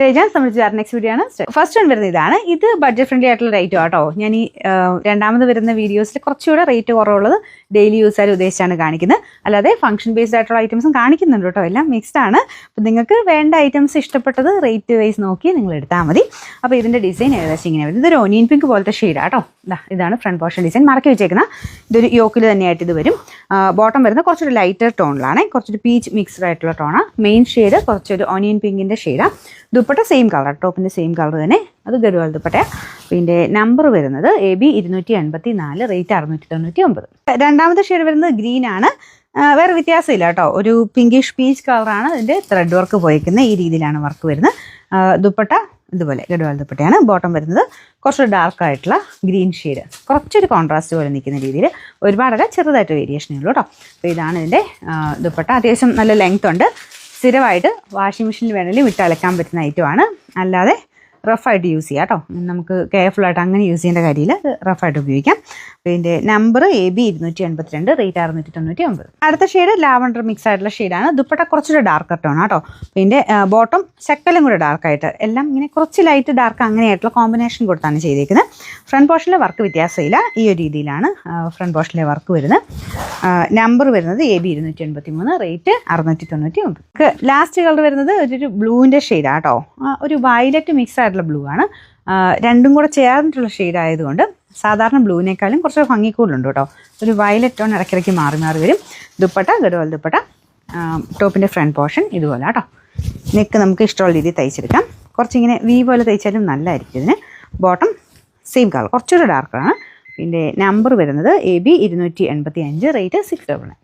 ഞാൻ സംബന്ധിച്ച് next video ആണ്. ഫസ്റ്റ് വൺ വരുന്നത് ഇതാണ്. ഇത് ബഡ്ജറ്റ് ഫ്രണ്ട്ലി ആയിട്ടുള്ള റേറ്റ് ആട്ടോ. ഞാൻ ഈ രണ്ടാമത് വരുന്ന വീഡിയോസിൽ കുറച്ചുകൂടെ റേറ്റ് കുറവുള്ളത് ഡെയിലി യൂസാർ ഉദ്ദേശിച്ചാണ് കാണിക്കുന്നത്. അല്ലാതെ ഫംഗ്ഷൻ ബേസ്ഡ് ആയിട്ടുള്ള ഐറ്റംസും കാണിക്കുന്നുണ്ട് കേട്ടോ. എല്ലാം മിക്സ്ഡ് ആണ്. അപ്പം നിങ്ങൾക്ക് വേണ്ട ഐറ്റംസ് ഇഷ്ടപ്പെട്ടത് റേറ്റ് വൈസ് നോക്കി നിങ്ങൾ എടുത്താൽ മതി. അപ്പോൾ ഇതിൻ്റെ ഡിസൈൻ ഏകദേശം ഇങ്ങനെ വരുന്നത്. ഇതൊരു ഓനിയൻ പിങ്ക് പോലത്തെ ഷെയ്ഡാട്ടോ. ഇതാണ് ഫ്രണ്ട് പോർഷൻ ഡിസൈൻ മറക്കി വെച്ചേക്കുന്ന. ഇതൊരു യോക്കിൽ തന്നെയായിട്ട് ഇത് വരും. ബോട്ടം വരുന്നത് കുറച്ചൊരു ലൈറ്റർ ടോണിലാണ്. കുറച്ചൊരു പീച്ച് മിക്സ്ഡ് ആയിട്ടുള്ള ടോണാണ്. മെയിൻ ഷെയ്ഡ് കുറച്ചൊരു ഓനിയൻ പിങ്കിൻ്റെ ഷെയ്ഡാണ്. ദുപ്പട്ട സെയിം കളർ, ടോപ്പിൻ്റെ സെയിം കളർ തന്നെ. അത് ഗഡ്വാൾ ദുപ്പട്ട. പിന്നെ നമ്പർ വരുന്നത് AB 284, റേറ്റ് 699. രണ്ടാമത്തെ ഷെയ്ഡ് വരുന്നത് ഗ്രീൻ ആണ്. വേറെ വ്യത്യാസമില്ല കേട്ടോ. ഒരു പിങ്കിഷ് പീച്ച് കളറാണ്. ഇതിൻ്റെ ത്രെഡ് വർക്ക് പോയിരിക്കുന്നത്. ഈ രീതിയിലാണ് വർക്ക് വരുന്നത്. ദുപ്പട്ട ഇതുപോലെ ഗഡ്വാൾ ദുപ്പട്ടയാണ്. ബോട്ടം വരുന്നത് കുറച്ചൊരു ഡാർക്ക് ആയിട്ടുള്ള ഗ്രീൻ ഷെയ്ഡ്, കുറച്ചൊരു കോൺട്രാസ്റ്റ് പോലെ നിൽക്കുന്ന രീതിയിൽ. ഒരുപാടല്ല, ചെറുതായിട്ട് വേരിയേഷനേ ഉള്ളൂ കേട്ടോ. അപ്പോൾ ഇതാണ് ഇതിൻ്റെ ദുപ്പട്ട. അത്യാവശ്യം നല്ല ലെങ്ത് ഉണ്ട്. സ്ഥിരമായിട്ട് വാഷിംഗ് മെഷീനിൽ വേണമെങ്കിലും വിട്ട് അലക്കാൻ പറ്റുന്ന ഐറ്റമാണ്. അല്ലാതെ റഫായിട്ട് യൂസ് ചെയ്യാം കേട്ടോ. നമുക്ക് കെയർഫുള്ളായിട്ട് അങ്ങനെ യൂസ് ചെയ്യേണ്ട കാര്യമില്ല. അത് റഫായിട്ട് ഉപയോഗിക്കാം. പിന്നെ നമ്പർ AB 282, റേറ്റ് 699. അടുത്ത ഷെയ്ഡ് ലാവണ്ടർ മിക്സ് ആയിട്ടുള്ള ഷെയ്ഡാണ്. ദുപ്പട്ട കുറച്ചൊരു ഡാർക്കർ ടോൺ കേട്ടോ. പിന്നെ ബോട്ടം ശക്കലും കൂടെ ഡാർക്കായിട്ട്, എല്ലാം ഇങ്ങനെ കുറച്ച് ലൈറ്റ് ഡാർക്ക് അങ്ങനെയായിട്ടുള്ള കോമ്പിനേഷൻ കൊടുത്താണ് ചെയ്തേക്കുന്നത്. ഫ്രണ്ട് പോർഷനിലെ വർക്ക് വ്യത്യാസമില്ല. ഈ ഒരു രീതിയിലാണ് ഫ്രണ്ട് പോർഷനിലെ വർക്ക് വരുന്നത്. നമ്പർ വരുന്നത് AB 283, റേറ്റ് 699. ലാസ്റ്റ് കളർ വരുന്നത് ഒരു ബ്ലൂവിൻ്റെ ഷെയ്ഡാണ് കേട്ടോ. ഒരു വയലറ്റ് മിക്സ് ആയിട്ടുള്ള ബ്ലൂ ആണ്. രണ്ടും കൂടെ ചേർന്നിട്ടുള്ള ഷെയ്ഡ് ആയതുകൊണ്ട് സാധാരണ ബ്ലൂവിനേക്കാളും കുറച്ച് ഭംഗി കൂടുതലുണ്ട് കേട്ടോ. ഒരു വയലറ്റ് ടോൺ ഇടയ്ക്കിടയ്ക്ക് മാറി മാറി വരും. ദുപ്പട്ട ഗഡ്വാൾ ദുപ്പട്ട. ടോപ്പിൻ്റെ ഫ്രണ്ട് പോർഷൻ ഇതുപോലെ കേട്ടോ. നെക്ക് നമുക്ക് ഇഷ്ടമുള്ള രീതിയിൽ തയ്ച്ചെടുക്കാം. കുറച്ചിങ്ങനെ വി പോലെ തയ്ച്ചാലും നല്ലതായിരിക്കും ഇതിന്. ബോട്ടം സെയിം കളർ, കുറച്ചൊരു ഡാർക്കാണ്. പിന്നെ നമ്പർ വരുന്നത് AB 285, റേറ്റ് 699.